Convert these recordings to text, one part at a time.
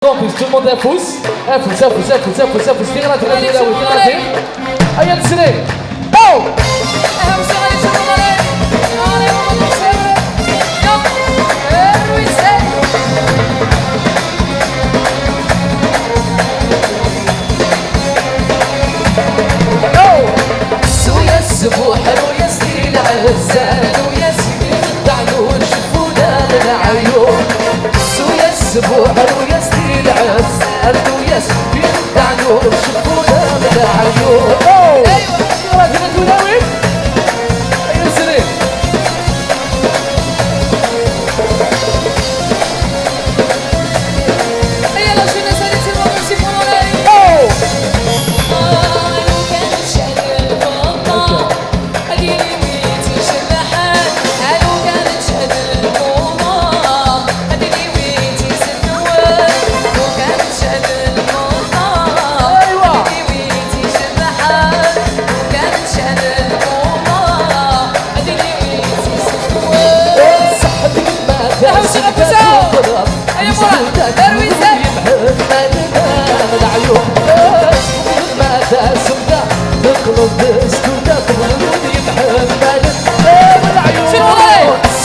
Campus, tout le monde افوس افوس افوس افوس افوس افوس في غلط غادي نلاوي في غلط هيا نسري او سويا السبوح ويا ستيل عزال ويا سيدي خدعنا ونشوفونا للعيون سويا السبوح ويا ستيل عزال ويا سيدي خدعنا ونشوفونا للعيون ايوه راجل تناوي ايوه سليم ايوه لا شنو سالت الموسيقى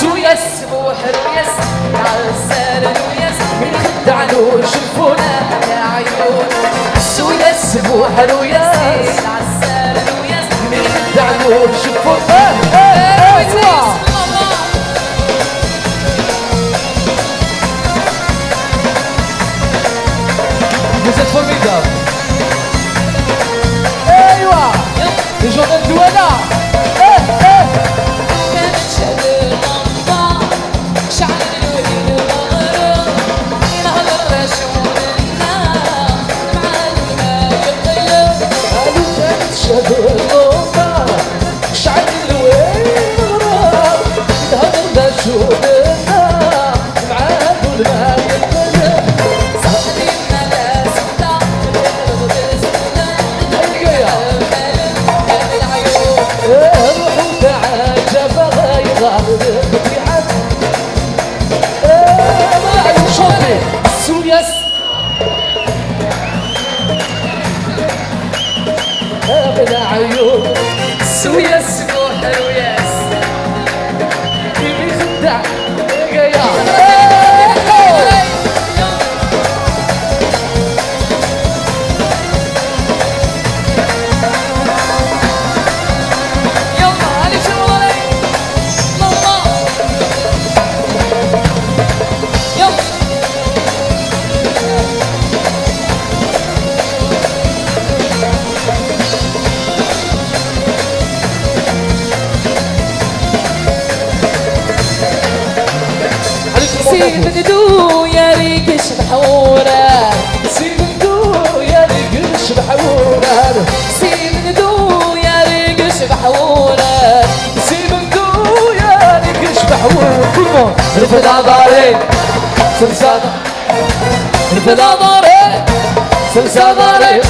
سويا السبوح وياس عسال وياس من خدعنا وشوفونا يا عيون سويا السبوح وياس عسال وياس من خدعنا وشوفونا Vous êtes formidables. ايوه les gens de Douala. سويا السبوح وياس اللي خدع سيبدو يا ريك شبحورة سيبدو يا ريك شبحورة سيبدو يا ريك شبحورة سيبدو يا ريك شبحورة كلهم رفض عضاري سمسادة رفض عضاري سمسادة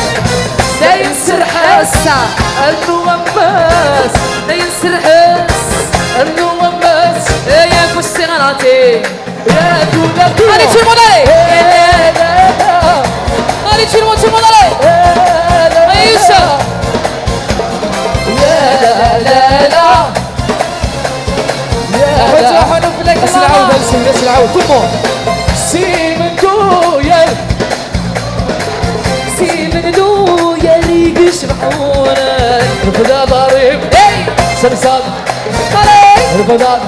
سينسر حسا المغمس سينسر حس المغمس يا كوستي غلطي يا دولا دولا Allez tout le monde allez Allez tout le monde allez Allez Youssa يا لا لا لا يا لا وتروحوا في لك بس العود بس العود tout le monde سيمنتو يا سيبدو يا ريك شبحورة رفضا ضارب سمسام رفضا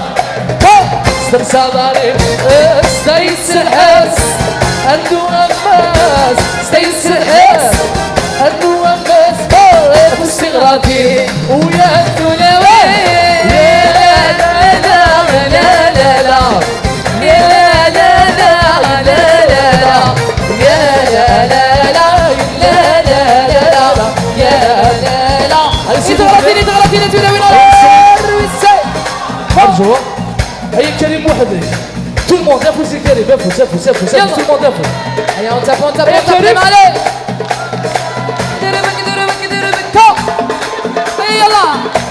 سمسام ضارب استيسر حس عنده أنفاس استيسر حس عنده أنفاس استغراقي ويا الدنيا لا لا لا لا لا لا يا لا لا لا لا لا يا لا لا لا لا لا لا يا لا لا تغلطين تناوين ارجو هيا كريم وحدي tout le monde افوس يا كريم افوس افوس افوس tout le monde افوس Allez on tape allez Et yalla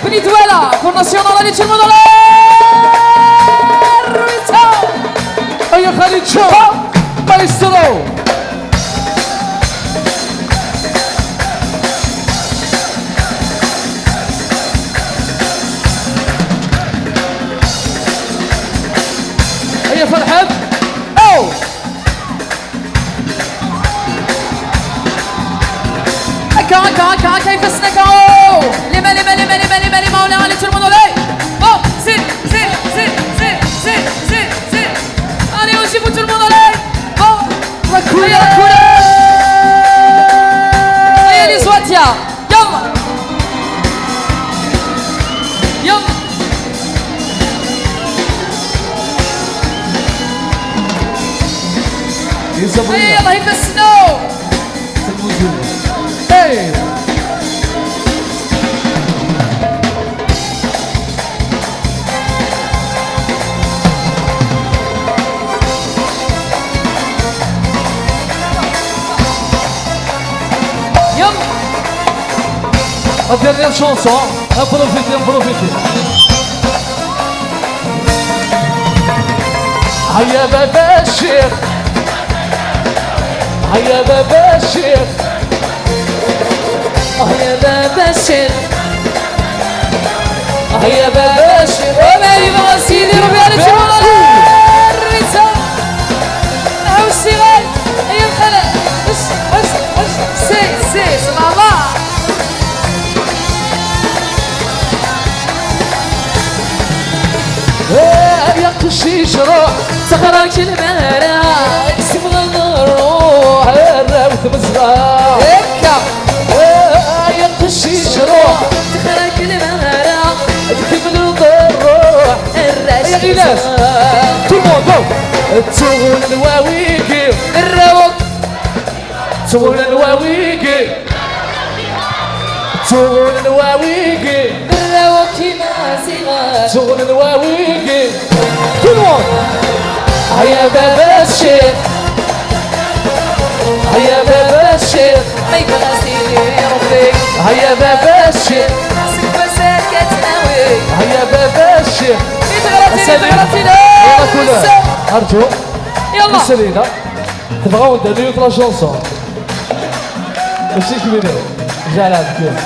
Petit duella Pour Nacional allez tout le monde allez هيا خالد شو مايسترو هكا يفسنا كاو. لما on est allez tout le monde allez. Bon, c'est. Allez aussi pour tout le monde allez. Bon, la couleur. Allez les Swatia. Yalla. Allez, يلا يفسنا. Hey! La dernière chanson, profitez. هيا بابا الشيخ هيا بابا الشيخ يا بابا الشيخ يا بابا الشيخ ومالي بغا سيدي ربي على شمال الرسالة أو الصغار هيا الخلا سي سمع الله يا قشيش روح سخرك المهرة سيبغى نروح الراوت مزرعة هكا يا قشيش روح سخرك المهرة كيف نروح الرشد يا إيناس tout le monde go تغول الواويكي الروق تغول الواويكي تغول الواويكي الروق كيما صغار تغول الواويكي tout le monde هيا بابا الشيخ هيا بابا الشيخ ما يبغى سيدي ربي هيا بابا الشيخ سكبسات كتناوي هيا بابا الشيخ تغلطينا يلا كلها أرجو يلا سلينا تبغاو نديرو لا شونسون ماشي كبيرة جلال كيف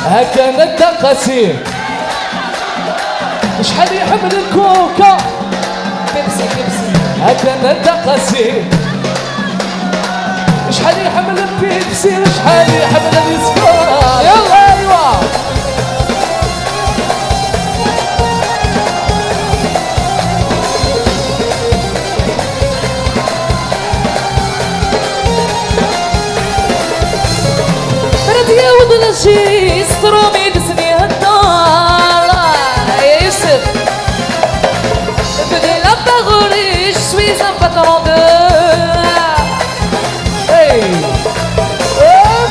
هكا ندى قسيم شحال يحمل الكوكا بيبسي هكا ندى قسيم شحال يحمل البيبسي شحال يحمل اليسكار يلا ايوا بردي وضل شي سترومي دسني هالدار يا يوسف بدي لبا غوري شوي زنبطرون دو اي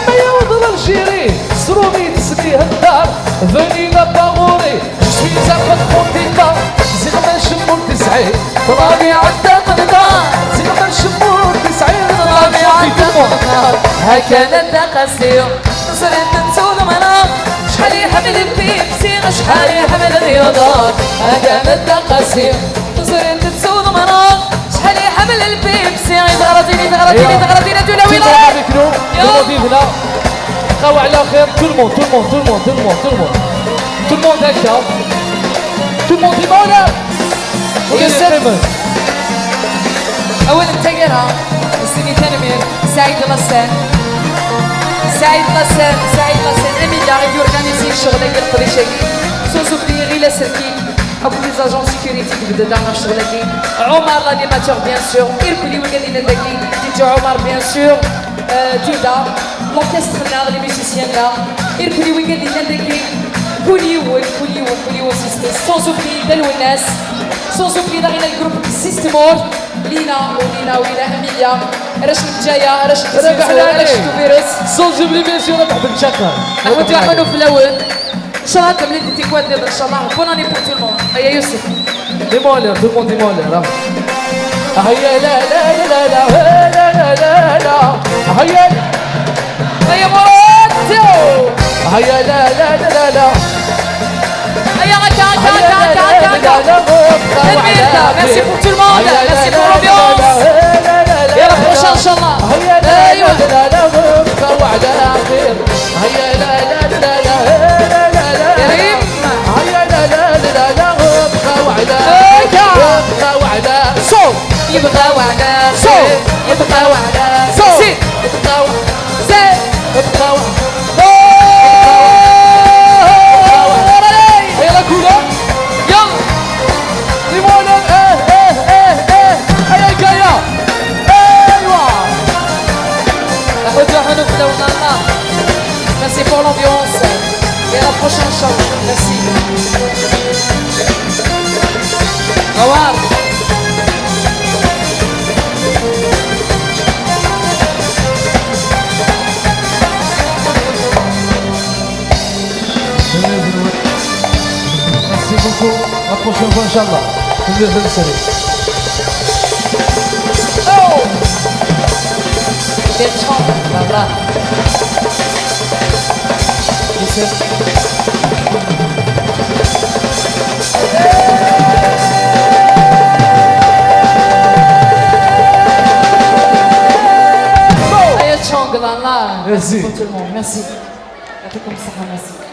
ما يوضل الجيري سرومي تسميه الدار فني لاباغوري شوي زعما تقول زي ما نشمو التسعين طلابي عدى قدام زي ما نشمو التسعين طلابي عدى قدام هكا ندى قاسيو نصرت نسود منام شحال يحمل البيبسي شحال يحمل الرياضات هكا ندى قاسيو نصرت نسود منام شحال يحمل البيبسي تغرطيني تولوي هنا بقاو على خير tout le monde هكا tout le monde يمولا يوسف أول انتقرها السني تنمير سعيد لسان Emile arrive à organiser sur les gars pour les chèques sans oublier Rila Serki أبو les agents sécurité qui بدأ دعنا sur les gars عمر l'animateur bien sûr إركلي وقالين الدقي DJ عمر bien sûr Dida l'orchestre là les musiciens là إركلي وقالين الدقي كوليو سيستم sans oublier Delwenas sans oublier دارينا الجروب سيستمور لينا أميليا رشد جاية رشد فيروس صوت جبلي بيان سور ربح بالشكر أحمد وأحمد في الأول إن شاء الله تمليت تيكواد إن شاء الله بون أني بور تو الموند هيا يوسف ديمولر tout le monde ديمولر هيا لا هيا هيا مراتو هيا لا هيا هكا merci pour tout le monde merci pour l'ambiance et à la prochaine إن شاء الله أيوة يبقى وعدا يبقى وعدا ابقى هيا لا كولا يلا ليمونا هيا جاية ايوا Audio renouvelé au Nana. Merci pour l'ambiance. Et à la prochaine show. Merci. Au revoir. Merci beaucoup. À la prochaine fois, Inch'Allah. Oh! Bertrand. Voilà. Allez, Chang, là. Merci. Pour tout le monde. Merci. À tout comme ça, merci.